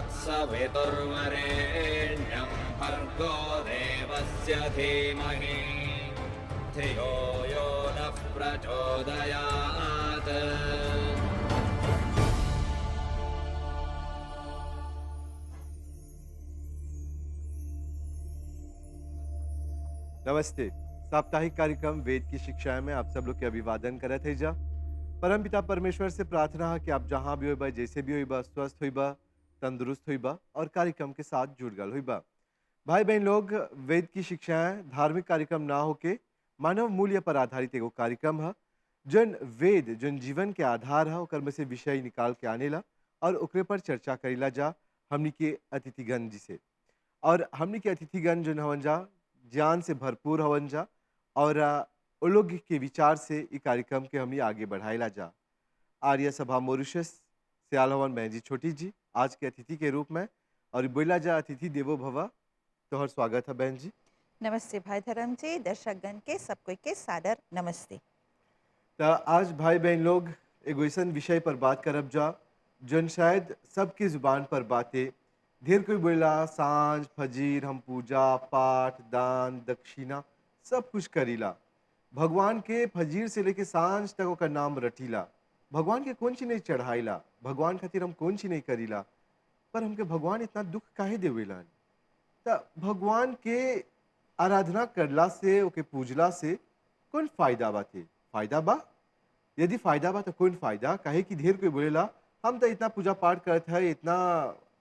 तत्सवितुर्वरेण्यं भर्गो देवस्य धीमहि धियो यो नः प्रचोदयात्। नमस्ते। साप्ताहिक कार्यक्रम वेद की शिक्षाएं में आप सब लोग के अभिवादन करत है जा। परमपिता परमेश्वर से प्रार्थना है कि आप जहां भी होइबा, जैसे भी होइबा, स्वस्थ होइबा, तंदुरुस्त होइबा और कार्यक्रम के साथ जुड़ गल होइबा। भाई बहन लोग, वेद की शिक्षाएं धार्मिक कार्यक्रम ना होके मानव मूल्य पर आधारित एगो कार्यक्रम है। जन वेद जन जीवन के आधार है, ओकर में से विषय निकाल के आनेला और ओकरे पर चर्चा करेला जा हमनी के अतिथिगण जी से। और हमनी के अतिथिगण जो हवन जा ज्ञान से भरपूर हवन जा और वो लोग के विचार से ई कार्यक्रम के हमनी आगे बढ़ाएला जा। आर्य सभा मॉरिशस से आल हवन बहन जी छोटी जी आज के अतिथि के रूप में, और बोला जा अतिथि देवो भव। तोहर स्वागत है बहन जी। नमस्ते भाई धर्म जी, दर्शकगण के सब कोई के सादर नमस्ते। तो आज भाई बहन लोग एगो ऐसन विषय पर बात करब जा जन शायद सबकी जुबान पर बातें। ढेर कोई बोला सांझ फजीर हम पूजा पाठ दान दक्षिणा सब कुछ करीला, भगवान के फजीर से लेके सांझ तक ओकर नाम रटीला, भगवान के कौन चीज नहीं चढ़ाईला, भगवान खातिर हम कौन चीज नहीं करीला। पर हमके भगवान इतना दुख काहे देवेलन? त भगवान के आराधना करला से ओके पूजला से कौन फायदा बाते? फायदा बा? यदि फायदा बा तो कौन फायदा? काहे कि ढेर कोई बोलेला हम तो इतना पूजा पाठ करत है, इतना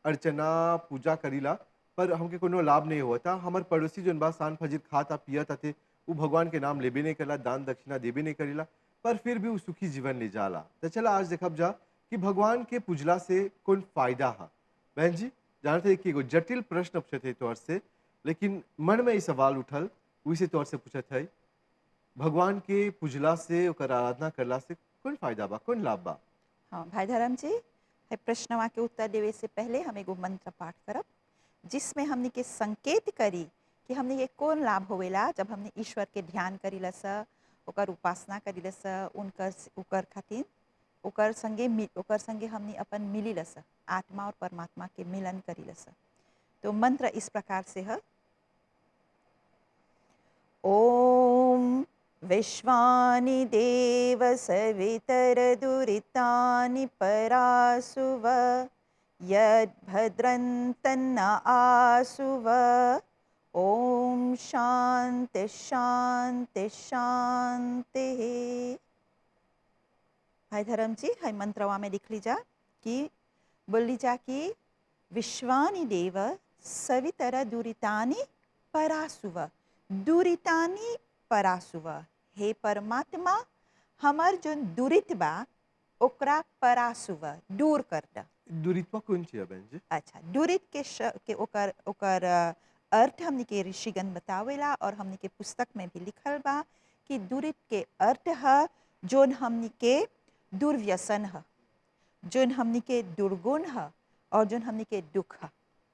अर्चना पूजा करीला, पर हमके कोनो लाभ नहीं होता। हमार पड़ोसी जोन बा सांझ फजीर खाता पियत आते, वो भगवान के नाम लेबे नहीं करला, दान दक्षिणा देबे नहीं करेला, पर फिर भी वो सुखी जीवन ले जाला। तो चला आज देखब जा कि भगवान के पूजला से कौन फायदा है। बहन जी जानते हैं कि एगो जटिल प्रश्न पूछत है तौर से, लेकिन मन में ये सवाल उठल, उसे तौर से पूछत है भगवान के पूजला से ओकर आराधना करला से कौन फायदा बा, कौन लाभ बा? हाँ भाई धर्म जी, है प्रश्नवा के उत्तर देवे से पहले हम एगो मंत्र पाठ करब जिसमें हमने के संकेत करी कि हमने के कौन लाभ होवेला जब हमने ईश्वर के ध्यान करीला स, ओकर उपासना करीला स, उनकर ओकर खातिर ओकर संगे हमने अपन मिलीला स, आत्मा और परमात्मा के मिलन करीला स। तो मंत्र इस प्रकार से है। ओम विश्वानि देव सवितर दुरितानि परासुव यद्भद्रन्तन्न आसुव। ओम शांति शांति शांति। भाई धर्म जी, है मंत्रवा में लिख लीजा कि बोल लीजा कि विश्वानि देव सवितर दुरितानि परासुव। दुरितानि परासुव, हे परमात्मा हमार जो दुरित बा ओकरा परासुव दूर कर द। दुरित्वा कौन चीज है बहन जी? अच्छा, दुरित के ओकर ओकर अर्थ हमने के ऋषिगण बतावेला और हमने के पुस्तक में भी लिखल बा कि दुरित के अर्थ है जोन हमने के दुर्व्यसन है, जोन हमने के दुर्गुण है और जोन हमने के दुख है।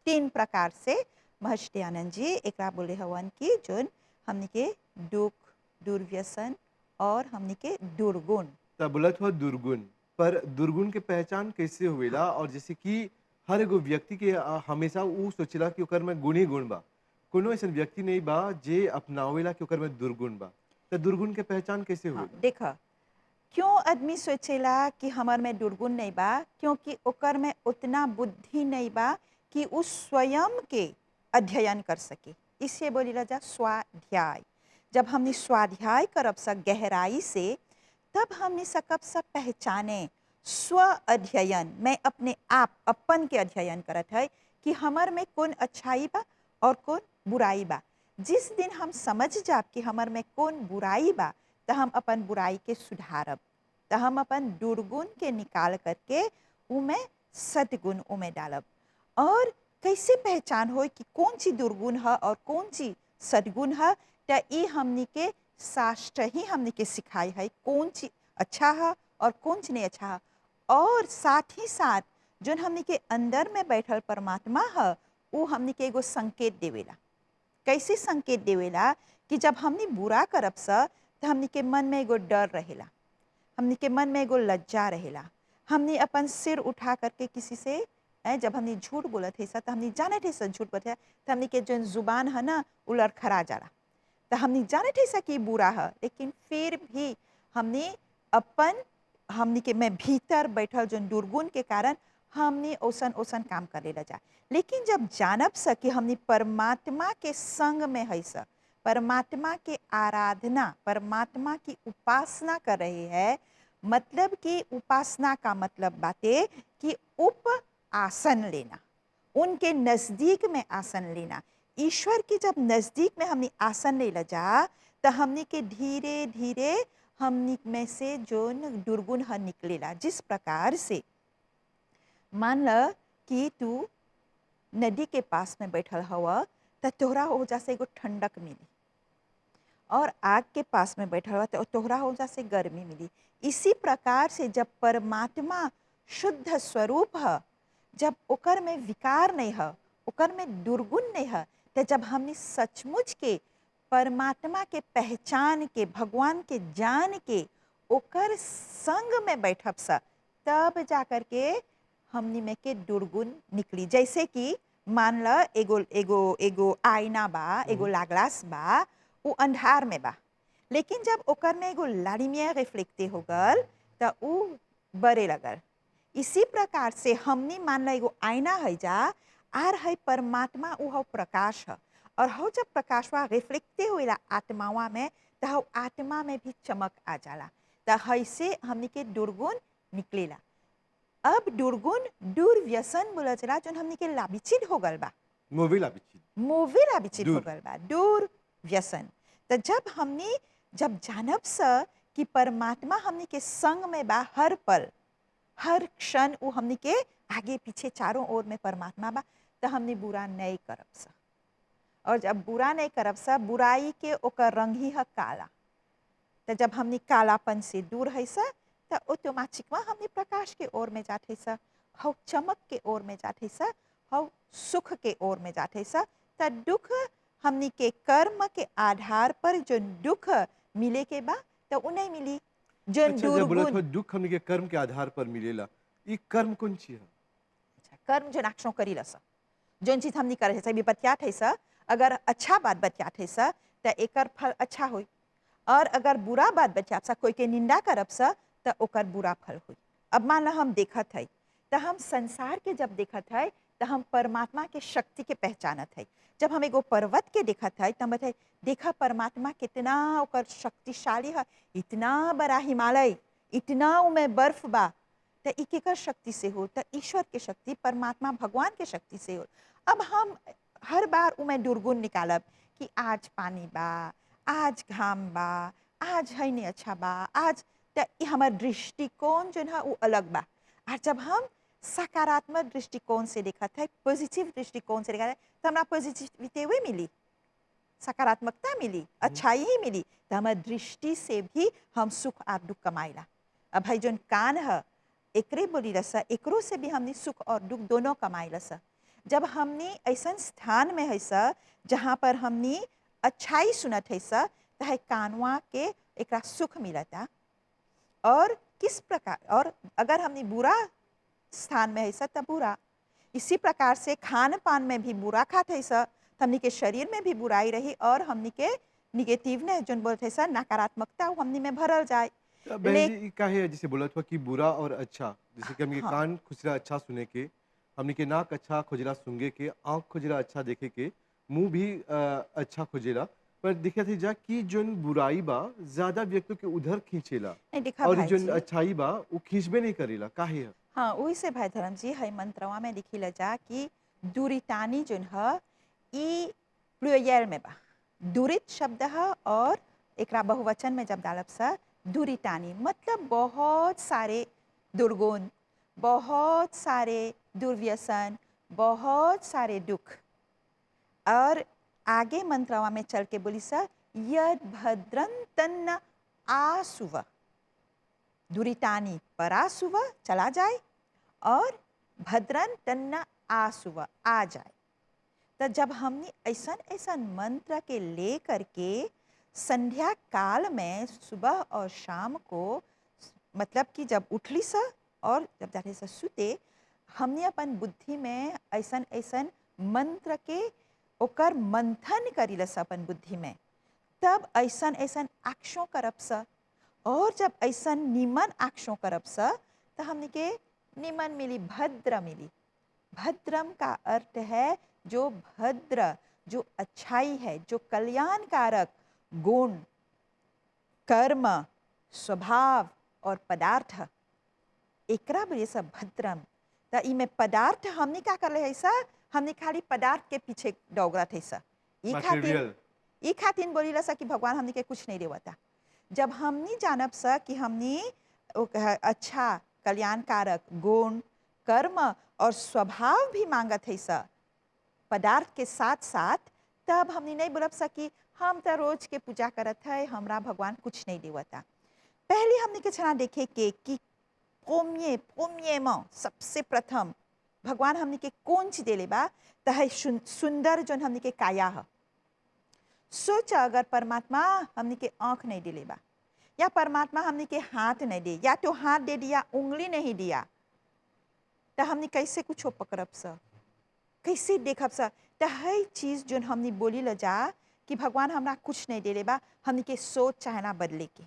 तीन प्रकार से महर्षि दयानंद जी एकरा बोले हवन कि जोन हमने के दुख दुर्व्यसन और हमने के दुर्गुण। तब बोलत हुआ दुर्गुण, पर दुर्गुण के पहचान कैसे हुएला? और जैसे कि हर एगो व्यक्ति के हमेशा वो सोचेला कि ओकर में गुण ही गुण बा, कोनो ऐसा व्यक्ति नहीं बा जे अपनावेला कि ओकर में दुर्गुण बा। तो दुर्गुण के पहचान कैसे हाँ, हुएला? देखा क्यों आदमी सोचेला कि हमार में दुर्गुण नहीं बा? क्योंकि ओकर में उतना बुद्धि नहीं बा कि उस स्वयं के अध्ययन कर सके। इससे बोलीला जा स्वाध्याय। जब हमने स्वाध्याय करब सब गहराई से, तब हमने सकब सब पहचाने स्व अध्ययन। मैं अपने आप अपन के अध्ययन करत है कि हमार में कौन अच्छाई बा और कौन बुराई बा। जिस दिन हम समझ जाब कि हमार में कौन बुराई बा, तो हम अपन बुराई के सुधारब, तो हम अपन दुर्गुण के निकाल करके उमें सद्गुण उमें डालब। और कैसे पहचान हो कि कौन सी दुर्गुण है और कौन सी सद्गुण है? तो ये हमनी के शास्त्र ही हमनी के सिखाई है कौन सी अच्छा है और कौन सी नहीं अच्छा है। और साथ ही साथ जो हमनी के अंदर में बैठल परमात्मा है, वो हमनी के एगो संकेत देवेला। कैसे संकेत देवेला कि जब हमनी बुरा करब स, तो हमनी के मन में एगो डर रहेला, हमनी के मन में एगो लज्जा रहेला। हमनी अपन सिर उठा करके किसी से है जब हमने झूठ बोलत है तो हमने जाने थे सब झूठ बोलते तो हमने के जो जुबान है ना वो लड़खड़ा जाला तो हमने जाने थे कि बुरा है लेकिन फिर भी हमने अपन हमने के में भीतर बैठल जो दुर्गुण के कारण हमने ओसन ओसन काम करे ला जा लेकिन जब जानब स कि हमने परमात्मा के संग में है स परमात्मा के आराधना परमात्मा की उपासना कर रहे हैं मतलब कि उपासना का मतलब बातें कि उप आसन लेना उनके नज़दीक में आसन लेना ईश्वर की जब नज़दीक में हमने आसन ले जा तो हमने के धीरे धीरे हमने में से जो दुर्गुण है निकलेला जिस प्रकार से मान ल कि तू नदी के पास में बैठल हवा तो तोहरा हो जा से एगो ठंडक मिली और आग के पास में बैठल हुआ तो तोहरा हो जा से गर्मी मिली इसी प्रकार से जब परमात्मा शुद्ध स्वरूप है जब ओकर में विकार नहीं है ओकर में दुर्गुण नहीं है तो जब हमने सचमुच के परमात्मा के पहचान के भगवान के जान के ओकर संग में बैठब सा तब जा कर के हमनी में के दुर्गुण निकली जैसे कि मान ल एगो एगो एगो आईना बा एगो लागलास बा वो अंधार में बा लेकिन जब ओकर में एगो लारिमिया रिफ्लेक्टे हो गल तो उ बरे लगल इसी प्रकार से हमनी मान ल एगो आईना है जा आर है परमात्मा उ हो प्रकाश है और हो जब प्रकाशवा रिफ्लेक्टे हुएला आत्मावा में तो हो आत्मा में भी चमक आ जाला तो ऐसे हमनी के दुर्गुण निकलेला अब दुर्गुण दुर्व्यसन बोला चला जो हमनी के लाभिचित हो गल बा मोविला बिची मोवे लाभिचित हो दूर। गल बा दुर्व्यसन तो जब हमनी जब जानब स कि परमात्मा हमनी के संग में बा हर पल हर क्षण वो हमनी के आगे पीछे चारों ओर में परमात्मा बा तो हमनी बुरा नहीं करब सा और जब बुरा नहीं करब सा बुराई के ओकर रंग ही है काला तो जब हमनी कालापन से दूर है सा तो ऑटोमेटिकवा हमनी प्रकाश के ओर में जाते सा हौ चमक के ओर में जाते सा हौ सुख के ओर में जाते सा तो दुख हमनी के कर्म के आधार पर जो दुख मिले के बा तो उ नहीं मिली जो अच्छा जब बोला दुर्गुण था दुख हमने के कर्म के आधार पर मिलेला ये कर्म कौन ची है अच्छा, कर्म जो नाक्षों करी लसा जोन चीज हमनी करे से भी बतियात है सा अगर अच्छा बात बतियात है सा तो एकर फल अच्छा होई और अगर बुरा बात बतियात सा कोई के निंदा करब सा तो ओकर बुरा फल होई अब मान ला हम देखत है तो हम संसार के जब देखत है तो हम परमात्मा के शक्ति के पहचानत है जब हम एगो पर्वत के देखत है तब बताए देखा परमात्मा कितना ओकर शक्तिशाली है इतना बड़ा हिमालय इतना उमें बर्फ बा तो एक एकर शक्ति से हो तो ईश्वर के शक्ति परमात्मा भगवान के शक्ति से हो अब हम हर बार उमें दुर्गुण निकालब कि आज पानी बा आज घाम बा आज है नहीं अच्छा बा आज तो हमार दृष्टिकोण जो है वो अलग बा और जब हम सकारात्मक दृष्टिकोण से देखत है पॉजिटिव दृष्टिकोण से देखा है तो हमारा पॉजिटिविटी हुई मिली सकारात्मकता मिली अच्छाई ही मिली तो हमार दृष्टि से भी हम सुख और दुख कमाइला अब भाई जोन कान है एकरे बोली रसा एकरो से भी हमने सुख और दुख दोनों कमाई रसा जब हमने ऐसा स्थान में है सा जहाँ पर हमने अच्छाई सुनत है सा तो है कानवा के एक सुख मिलता और किस प्रकार और अगर हमने बुरा स्थान में है सा तब बुरा इसी प्रकार से खान पान में भी बुरा खाते है सा तो हमने के शरीर में भी बुराई रही और हमने के निगेटिव ने जो बोलते सा नकारात्मकता हमने में भरल जाए बहन जी का है जैसे बोला था कि बुरा और अच्छा जैसे कि हमने के हाँ। कान खुजरा अच्छा सुने के हमने के नाक अच्छा खुजरा सूंघे के आँख खुजरा अच्छा देखे के मुंह भी अच्छा खुजेला पर दिखे थे जा कि जोन बुराई बा ज्यादा व्यक्तियों के उधर खींचेला नहीं दिखा और भाई जोन जी अच्छाई बा वो खींचबे नहीं करेला काहे है हाँ वही से भाई धर्म जी है मंत्रवा में लिखी ल जा कि दूरितानी जोन है ई प्लूरल में बा दूरित शब्द है और एकरा बहुवचन में जब डालब सा दूरितानी मतलब बहुत सारे दुर्गुण बहुत सारे दुर्व्यसन बहुत सारे दुख और आगे मंत्रवा में चल के बोली सा यद भद्रं तन्न आसुव दुरितानी परासुव चला जाए और भद्रन तन्न आसुव आ जाए तो जब हमने ऐसा ऐसा मंत्र के ले करके संध्या काल में सुबह और शाम को मतलब कि जब उठली सा और जब जाते सा सुते हमने अपन बुद्धि में ऐसन ऐसन मंत्र के ओकर मंथन करी लस अपन बुद्धि में, तब ऐसन ऐसन एक्शों करब स। और जब ऐसन निमन एक्शों करब स तो हमने के निमन मिली, भद्र मिली। भद्रम का अर्थ है जो भद्र, जो अच्छाई है, जो कल्याणकारक गुण, कर्म, स्वभाव और पदार्थ, एकरा बोले सब भद्रम। त इमे पदार्थ हमने क्या कर ले है सा, हमने खाली पदार्थ के पीछे दौड़त है सा। Material. ई खातिर बोलीला सा कि भगवान हमने के कुछ नहीं देवता। जब हमने जानब सा कि हमने अच्छा कल्याणकारक गुण, कर्म और स्वभाव भी मांगत है सा पदार्थ के साथ साथ, तब हमने नहीं बोलब सा कि हम तो रोज के पूजा करत है, हमरा भगवान कुछ नहीं देवता। पहले हमने के छना देखे के कि पोम्ये में सबसे प्रथम भगवान हमने के कौन चीज देले बा, त है सुंदर जोन हमने के काया है। सोच अगर परमात्मा हमने के आंख नहीं दिले बा, या परमात्मा हमने के हाथ नहीं दे, या तो हाथ दे दिया उंगली नहीं दिया, तो हमने कैसे कुछ पकड़ब सा, कैसे देखब सा। तो है चीज जोन हमने बोली ल जा कि भगवान हमरा कुछ नहीं देले बा, हमने के सोच चाहना बदले के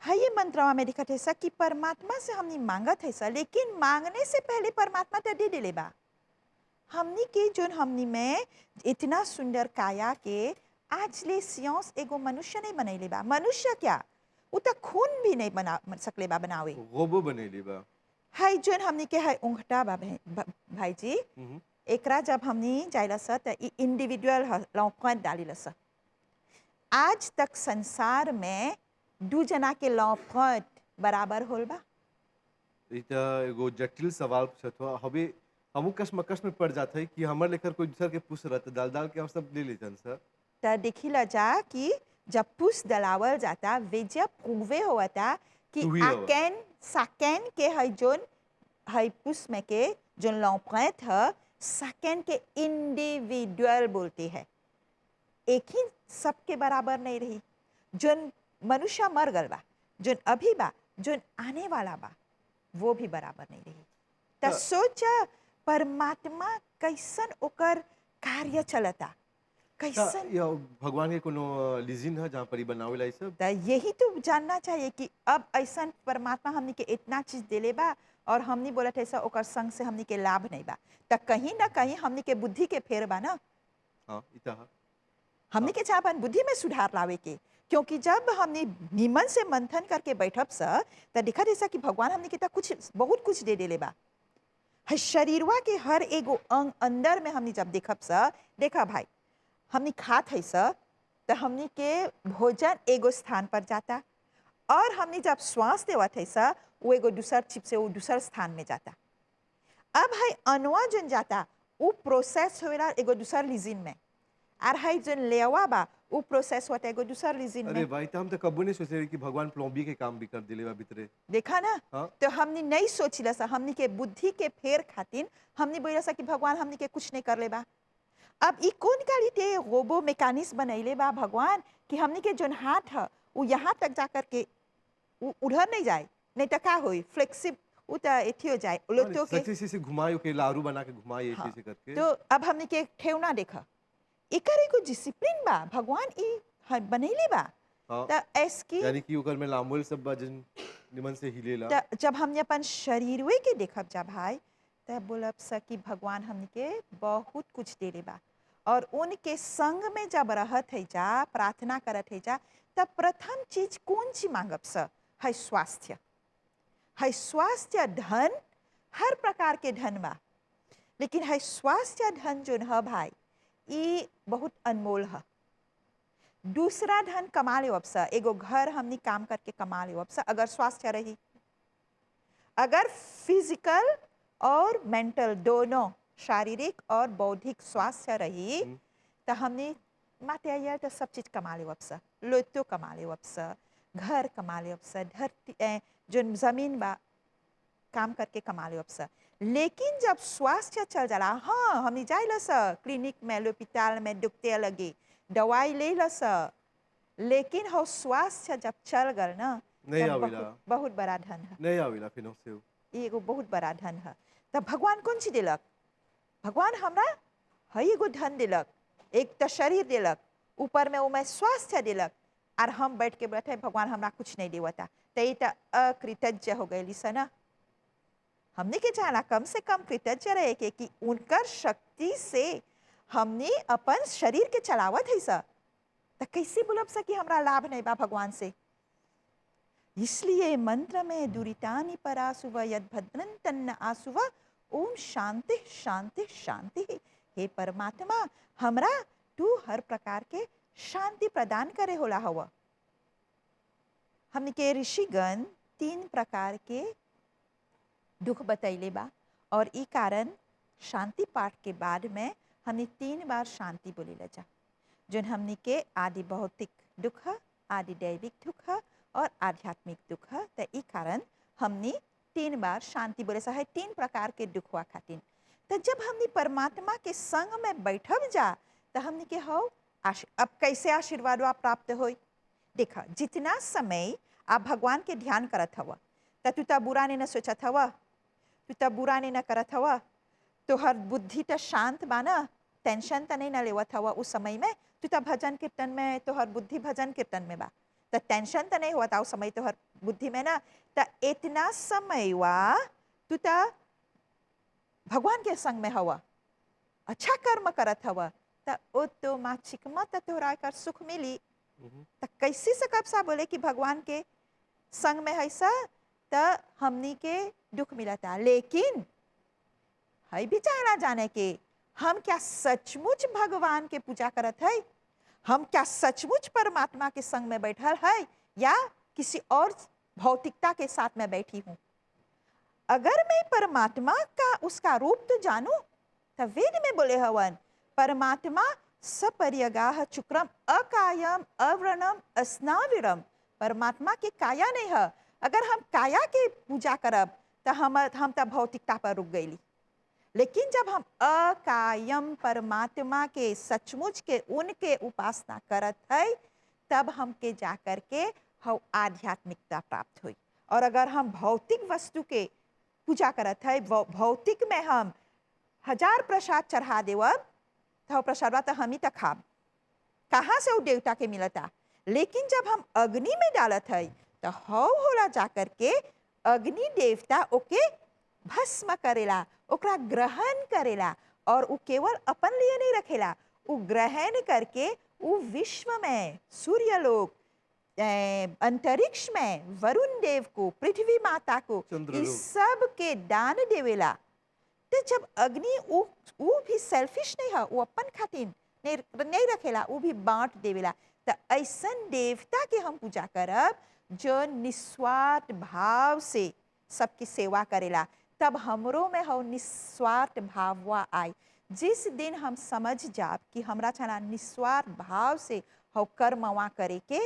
है। ये मंत्रवा में दिखत है सा कि परमात्मा से हमने मांगत है सा, लेकिन मांगने से पहले परमात्मा तो दे देले बा। हमनी के जोन हमनी में इतना सुंदर काया के आज ले सियांस एगो मनुष्य नहीं बनैले बा। मनुष्य क्या, वो तो खून भी नहीं बना सकले बा बनावे। रोबो बनेली बा। है जोन हमनी के है उंगटा बा भाई जी। एकरा जब हमनी जाइला सा त इंडिविजुअल लौकत डाली सा। आज तक संसार में दू जना के लौकत बराबर होल बा। इता एगो जटिल सवाल पूछत हवे, हमू कश्मकश में पड़ जाता है कि हमारे लेकर कोई दूसर के पूछ रहा था, डाल डाल के हम सब ले लेते सर। त देखिला जा कि जब पुस दलावल जाता वे जब प्रूवे हुआ था कि टू ही हुआ। आकेन साकेन के है जोन है पुस में के जोन लौकत है, साकेन के इंडिविजुअल बोलते हैं। एक ही सबके बराबर नहीं रही। जोन मनुष्य मर गल बा, जोन अभी बा, जोन आने वाला बा, वो भी बराबर नहीं रही। त सोचा परमात्मा कैसन ओकर कार्य चलता, कैसन। या भगवान के कोनो लीजिन है जहाँ पर ही बनावेला ई सब। त यही तो जानना चाहिए कि अब ऐसा परमात्मा हमने के इतना चीज देले बा और हमने बोलत ऐसा ओकर संग से हमने के लाभ नहीं बा, त कहीं ना कहीं हमने के बुद्धि के फेर बा ना। हाँ इता है। हमने के चाहन बुद्धि में सुधार लावे के, क्योंकि जब हमने निमन से मंथन करके बैठब सा त देखा जैसा कि भगवान हमने के कुछ बहुत कुछ दे देले बा। है शरीरवा के हर एगो अंग अंदर में हमने जब देखब सा, देखा भाई हमने खात है सा तो हमने के भोजन एगो स्थान पर जाता, और हमने जब श्वास देवत है सा वो एगो दूसर चिप से वो दूसर स्थान में जाता। अब है अनवा जन जाता वो प्रोसेस होएला एगो दूसर लीजिन में, और है जन लेवा बा वो प्रोसेस होता एगो दूसर लीजिन अरे में। भाई तो हम तो कबू नहीं सोचे कि भगवान प्लम्बी के काम भी कर दिले बा भीतरे। देखा ना। हाँ। तो हमने नहीं सोचिला सा, हमने के बुद्धि के फेर खातिर हमने बोला सा कि भगवान हमने के कुछ नहीं कर ले बा। अब ई कौन गाड़ी ते रोबो मैकेनिज्म बनैले बा भगवान कि हमने के जोन हाथ है वो यहाँ तक जा कर के उधर नहीं जाए, नहीं तो का होई फ्लेक्सिब वो तो एथी हो जाए उलटो के। सच्ची से घुमायो के लारू बना के घुमाए हाँ। ऐसे करके। तो अब हमने के ठेवना देखा, एकर एगो डिसिप्लिन बा भगवान ई बनैले बा। हाँ। त ऐसकी यानी कि ओकर में लामोल सब बजन निमन से हिलेला। त जब हमने अपन शरीरवे के देखब जा भाई, तब बोलब सा कि भगवान हमने के बहुत कुछ देले बा, और उनके संग में जब रहत है जा, प्रार्थना करत है जा, तब प्रथम चीज कौन सी मांगब सा है स्वास्थ्य। है स्वास्थ्य धन, हर प्रकार के धन बा, लेकिन है स्वास्थ्य धन जो है भाई ये बहुत अनमोल है। दूसरा धन कमा ले सा, एगो घर हमने काम करके कमा ले सा अगर स्वास्थ्य रही। अगर फिजिकल और मेंटल दोनों शारीरिक और बौद्धिक स्वास्थ्य रही तो हमने माते तो सब चीज कमा ले सा, लोतो कमा ले सा, घर कमा ले सा, धरती जो जमीन बा काम करके कमा ले सा। लेकिन जब स्वास्थ्य चल जाला, हाँ हमने जाइला सा क्लिनिक में, लोपिताल में दुखते लगे दवाई ले ला सा, लेकिन हो स्वास्थ्य जब चल गल ना नहीं तब आवेला। बहुत बड़ा धन है। नहीं आवेला फिर से। ये एगो बहुत बड़ा धन है। तब भगवान कौन सी दिलक? भगवान हमरा हई एगो धन दिलक, एक तो शरीर दिलक, ऊपर में वो मैं स्वास्थ्य दिलक, और हम बैठ के बैठे भगवान हमरा कुछ नहीं देवता, तो ये तो अकृतज्ञ हो गई ना। हमने के जाना कम से कम कृतज्ञ रहे के कि उनकर शक्ति से हमने अपन शरीर के चलावत है सा, तो कैसे बोलब सा कि हमरा लाभ नहीं बा भगवान से। इसलिए मंत्र में दुरितानि परासुव यद भद्रं तन्न आसुव, ओम शांति शांति शांति। हे परमात्मा, हमरा तू हर प्रकार के शांति प्रदान करे होला हवा। हमने के ऋषिगण 3 प्रकार के दुख बतैले बा, और ई कारण शांति पाठ के बाद में हमने 3 बार शांति बोले जा, जो हमने के आदि भौतिक दुख है, आदि दैविक दुख है और आध्यात्मिक दुख है। तो ई कारण हमने 3 बार शांति बोले है 3 प्रकार के दुख हुआ खातिर। तो जब हमने परमात्मा के संग में बैठब जा, तो हमने के हो अब कैसे आशीर्वाद प्राप्त हो। देखा, जितना समय आप भगवान के ध्यान करत हवा, तो तू तो बुरा नहीं न सोचत हवा, तू तो बुरा नहीं न करत हवा, तो हर बुद्धि तो शांत बा ना, टेंशन तो नहीं न लेवत हवा। उस समय में तू तो भजन कीर्तन में, तो हर बुद्धि भजन कीर्तन में बा, तो टेंशन तो नहीं हुआ था उस समय तो हर बुद्धि में ना। तो इतना समय वा तू तो भगवान के संग में हवा, अच्छा कर्म करत हवा, तो ऑटोमेटिक मत तोहरा कर सुख मिली। तो कैसे सकब सा बोले कि भगवान के संग में है सा तो हमनी के दुख मिलता। लेकिन है भी चाहना जाने के हम क्या सचमुच भगवान के पूजा करत है, हम क्या सचमुच परमात्मा के संग में बैठल है, या किसी और भौतिकता के साथ में बैठी हूँ। अगर मैं परमात्मा का उसका रूप तो जानू, तो वेद में बोले हवन परमात्मा सपर्यगाह चुक्रम अकायम अव्रणम अस्नाविरम। परमात्मा के काया नहीं है। अगर हम काया के पूजा करब तो हम तो भौतिकता पर रुक गईली। लेकिन जब हम अकायम परमात्मा के सचमुच के उनके उपासना करत है, तब हमके जाकर के हम आध्यात्मिकता प्राप्त हुई। और अगर हम भौतिक वस्तु के पूजा करत है, भौतिक में हम 1000 प्रसाद चढ़ा देवब, तो प्रसाद तो हम ही तक खाब, कहाँ से वो देवता के मिलता। लेकिन जब हम अग्नि में डालत है, तो हौ होला जाकर के अग्नि देवता ओके भस्म करेला, ओकरा ग्रहण करेला, और वो केवल अपन लिए नहीं रखेला, वो ग्रहण करके वो विश्व में सूर्यलोक, अंतरिक्ष में वरुण देव को, पृथ्वी माता को, इस सब के दान देवेला। तो जब अग्नि वो भी सेल्फिश नहीं है, वो अपन खातिर नहीं रखेला, वो भी बांट देवेला। तो ऐसन देवता के हम पूजा करब जो निस्वार्थ भाव से सबकी सेवा करेला, तब हमरो में हो निस्वार्थ भाववा आए। जिस दिन हम समझ जाब कि हमरा छना निस्वार्थ भाव से हो कर्मवा करे के,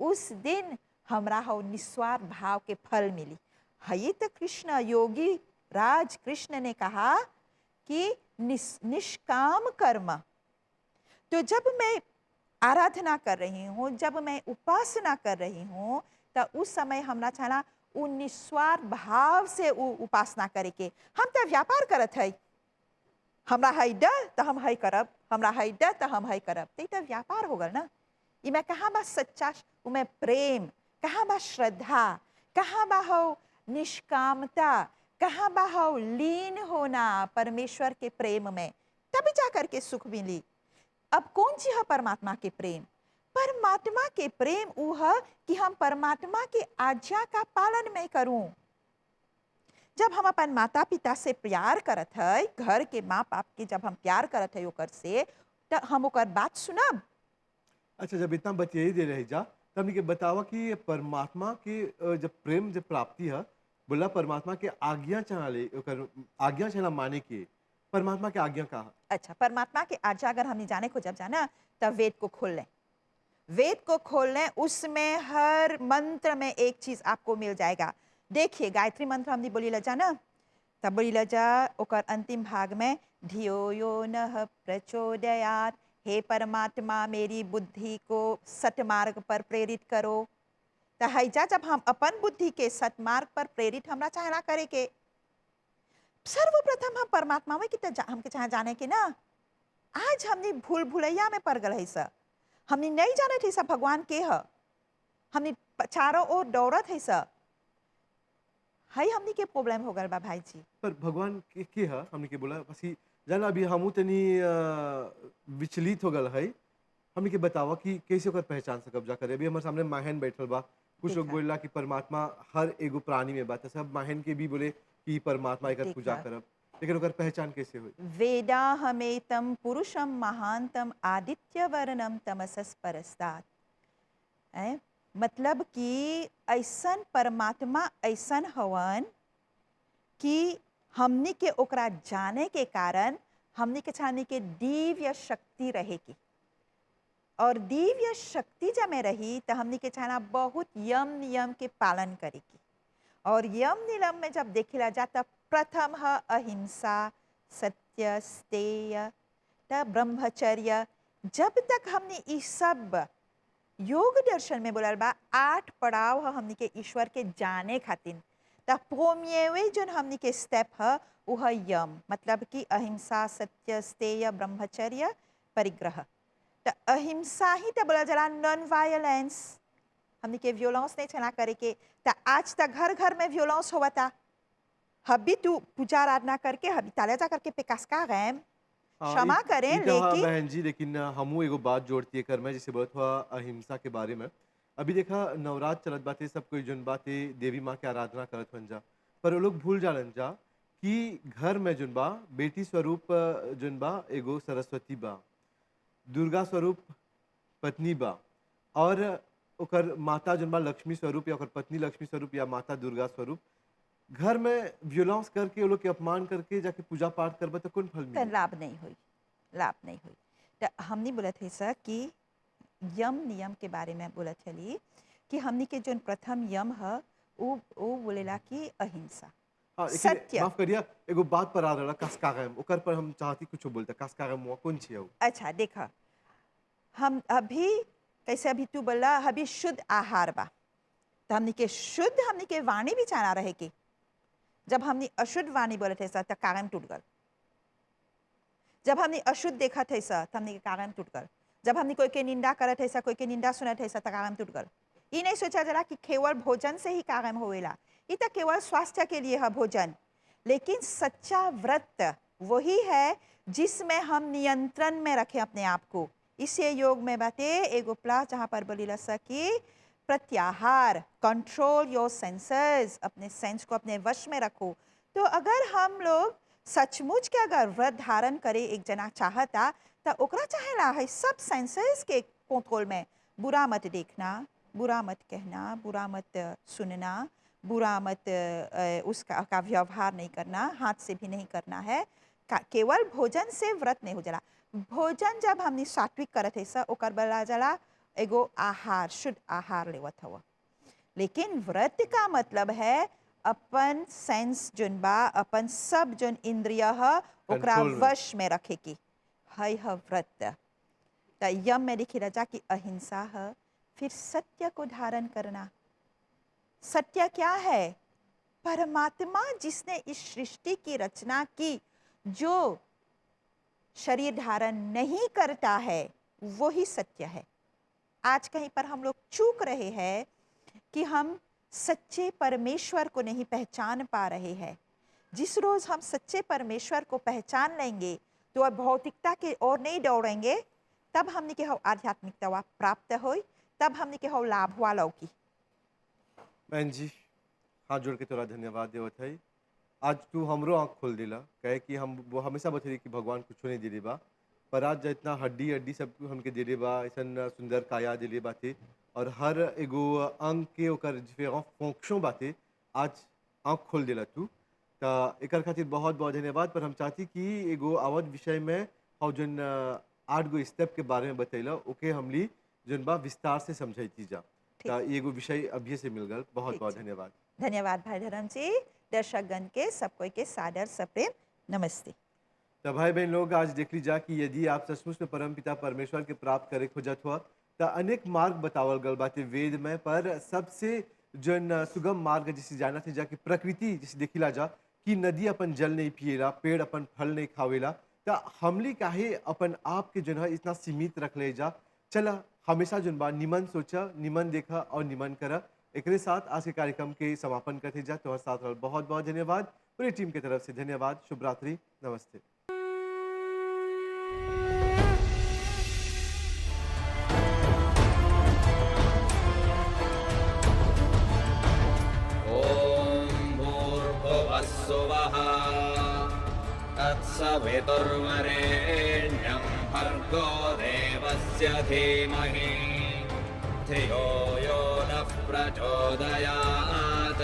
उस दिन हमरा हो निस्वार्थ भाव के फल मिली। है तो कृष्ण योगी राज कृष्ण ने कहा कि निष्काम कर्म। तो जब मैं आराधना कर रही हूँ, जब मैं उपासना कर रही हूँ, तो उस समय हमरा छना उ निस्वार्थ भाव से उपासना करे के। हम तो व्यापार करत है, हमरा है डर तो हम है करब, हमरा है डर तो हम है करब, तो व्यापार होगा ना। इमें कहाँ बा सच्चा, उमें प्रेम, कहाँ बा श्रद्धा, कहाँ बा हो निष्कामता, कहाँ बा हो लीन होना परमेश्वर के प्रेम में, तभी जाकर के सुख मिली। अब कौन सी है परमात्मा के प्रेम? परमात्मा के प्रेम वो है कि हम परमात्मा के आज्ञा का पालन मैं करूं। जब हम अपन माता पिता से प्यार करत है, घर के माँ बाप के जब हम प्यार करत है ओकर से, तो हम ओकर बात सुनब। अच्छा, जब इतना बतियाई दे रही जा, तब हमके बतावा कि परमात्मा के जब प्रेम जब प्राप्ति है, बोला परमात्मा के आज्ञा चला ले, आज्ञा चला माने के, परमात्मा के आज्ञा का। अच्छा, परमात्मा के आज्ञा अगर हमने जाने को जब जाना, तब वेद को खोल लें, वेद को खोल लें, उसमें हर मंत्र में एक चीज आपको मिल जाएगा। देखिए, गायत्री मंत्र हमने बोली ला जाना, तब बोली ला जा ओकर अंतिम भाग में धियो यो नः प्रचोदयात्, हे परमात्मा मेरी बुद्धि को सतमार्ग पर प्रेरित करो। तो हैजा जब हम अपन बुद्धि के सतमार्ग पर प्रेरित हमरा चाहना करे के, सर्वप्रथम हम परमात्मा में कितना हमके चाहे जाने के ना। आज हमने भूल भुलैया में पड़ गल है सर। हमने नहीं जाने थे सब भगवान के ह। हमने चारों ओर दौड़त है सर। हाई हमने के प्रॉब्लम हो गल बा भाई जी। पर भगवान के हा हमने के बोला बस जाना अभी हमू तनी विचलित हो गल है। हमने के बतावा कि कैसे ओकर पहचान से कब्जा करे। अभी हमारे सामने माहन बैठल बा। कुछ लोग देखा बोला कि परमात्मा हर एगो प्राणी में बात है। सब माहन के भी बोले कि परमात्मा एकर पूजा देखा करब, लेकिन ओकर पहचान कैसे हुई? वेदा हमेतम पुरुषम महांतम आदित्य वर्णम तमसस परस्तात्। हैं? मतलब कि ऐसन परमात्मा ऐसन हवन कि हमनी के ओकरा जाने के कारण हमनी के छाने के दिव्य शक्ति रहेगी। और दिव्य शक्ति जब में रही तो हमनी के छाना बहुत यम नियम के पालन करेगी। और यम नियम में जब देखिला जाता प्रथम है अहिंसा, सत्य, स्तेय, तब ब्रह्मचर्य। जब तक हमने ये सब योग दर्शन में बोलल बा 8 पड़ाव है हमनी के ईश्वर के जाने खातिर। त पोमिएवे जोन हमनी के स्टेप है वो है यम, मतलब कि अहिंसा, सत्य, स्तेय, ब्रह्मचर्य, परिग्रह। त अहिंसा ही तो बोला जला नॉन वायलेंस। हमनी के वियोलेंस नहीं चला करे के। त आज तक घर घर में वियोलेंस हुआ था। हबी तू पूजा आराधना करके हबी ताले जा करके पेकास का गैम हाँ, क्षमा करें, ई तो हाँ लेकिन बहन जी, लेकिन हमू एगो बात जोड़ती है कर में जैसे बहुत हुआ अहिंसा के बारे में। अभी देखा नवरात्र चलत बाते, सब कोई जोन बाते देवी माँ के आराधना करत हन जा, पर वो लोग भूल जालन जा कि घर में जोन बा बेटी स्वरूप जोन बा एगो सरस्वती बा, दुर्गा स्वरूप पत्नी बा, और ओकर माता जोन बा लक्ष्मी स्वरूप या ओकर पत्नी लक्ष्मी स्वरूप या माता दुर्गा स्वरूप। घर में वियोलेंस करके वो लोग के अपमान करके जाके पूजा पाठ करबा तो कौन फल त मिली? लाभ नहीं हुई, लाभ नहीं हुई। त हमने बोला थे सर कि यम नियम के बारे में बोला चली कि हमने के जोन प्रथम यम है वो बोलेला कि अहिंसा, हाँ, लेकिन सत्य। माफ करिए एगो बात पर आ रहा कास्कागम ओकर पर हम चाहती कुछ बोलते कास्कागम वो कौन छी हो? अच्छा देखा, हम अभी कैसे अभी तू बोला अभी शुद्ध आहार बा, तो हमने के शुद्ध हमने के वाणी भी चारा रहे की। जब हमने अशुद्ध वाणी बोले थे सर तो कागम टूट गल। जब हमने अशुद्ध देखा थे सर तो हमने के कागम टूट गल। जब हमने कोई के निंदा करे थे सर, कोई के निंदा सुने थे सर तो कागम टूट गल। ये नहीं सोचा जरा कि केवल भोजन से ही कागम होएला। ये तो केवल स्वास्थ्य के लिए है भोजन, लेकिन सच्चा व्रत वही है जिसमें हम नियंत्रण में रखें अपने आप को। इसे योग में बाते एगो प्लास जहाँ पर बोली ला सकी प्रत्याहार, कंट्रोल योर सेंसेस, अपने सेंस को अपने वश में रखो। तो अगर हम लोग सचमुच के अगर व्रत धारण करे एक जना चाहता तो ओकरा चाहेला है सब सेंसेस के कंट्रोल में। बुरा मत देखना, बुरा मत कहना, बुरा मत सुनना, बुरा मत उसका का व्यवहार नहीं करना, हाथ से भी नहीं करना है। केवल भोजन से व्रत नहीं हो जाला। भोजन जब हमने सात्विक करत है सर ओकर बला जला एगो आहार, शुद्ध आहार लेवत हवा। लेकिन व्रत का मतलब है अपन सेंस जोन बा, अपन सब जोन इंद्रिय है ओकरा कंट्रोल में। वश में रखे की है व्रत। तो यम में लिखी रजा कि अहिंसा है, फिर सत्य को धारण करना। सत्य क्या है? परमात्मा जिसने इस सृष्टि की रचना की, जो शरीर धारण नहीं करता है वही सत्य है। आज कहीं पर हम लोग चूक रहे हैं कि हम सच्चे परमेश्वर को नहीं पहचान पा रहे हैं। जिस रोज हम सच्चे परमेश्वर को पहचान लेंगे तो अब भौतिकता के ओर नहीं दौड़ेंगे, तब हमने के हो आध्यात्मिकता प्राप्त होई, तब हमने के हो लाभ हुआ लौकी। बहन जी, हाथ जोड़ के तोरा धन्यवाद देवत है। आज तू हमरो आँख खोल दिला, कहे कि हम वो हमेशा बतेली कि भगवान कुछ नहीं दिले बा, पर आज जितना हड्डी हड्डी सब हमके दिले बा, ऐसा सुंदर काया दिले बाते, और हर एगो अंग के ओकर फोंक्शों बाते, आज आँख खोल दिला तू। तो एकर खातिर बहुत बहुत धन्यवाद। पर हम चाहती कि एगो अवध विषय में और जन 8 गो स्टेप के बारे में बतैला ओके हमली जन बा विस्तार से समझाई जा। ठीक। तो एगो विषय अभी से मिल गल। बहुत ठीक बहुत है। धन्यवाद। धन्यवाद भाई धर्म जी। दर्शकगण के सब कोई के सादर सप्रेम नमस्ते। तो भाई बहन लोग, आज देख लीजा कि यदि आप सचमुच में परम पिता परमेश्वर के प्राप्त करे खोजत हुआ तो अनेक मार्ग बतावल गल बाते वेद में, पर सबसे जन सुगम मार्ग जिसे जाना थे जाके प्रकृति जिसे देखिला जा कि नदी अपन जल नहीं पिएला, पेड़ अपन फल नहीं खावेला, तो हमली काहे अपन आप के जन है इतना सीमित रख ले जा। चला हमेशा जन बा निमन सोचा, निमन देखा और निमन करा। एकरे साथ आज के कार्यक्रम के समापन करते जा। तुम्हारे साथ रहल बहुत बहुत धन्यवाद। पूरी टीम की तरफ से धन्यवाद। शुभ रात्रि, नमस्ते। सुवः तत्सवितुर्वरेण्यं भर्गो देवस्य धीमहि धियो यो नः प्रचोदयात्।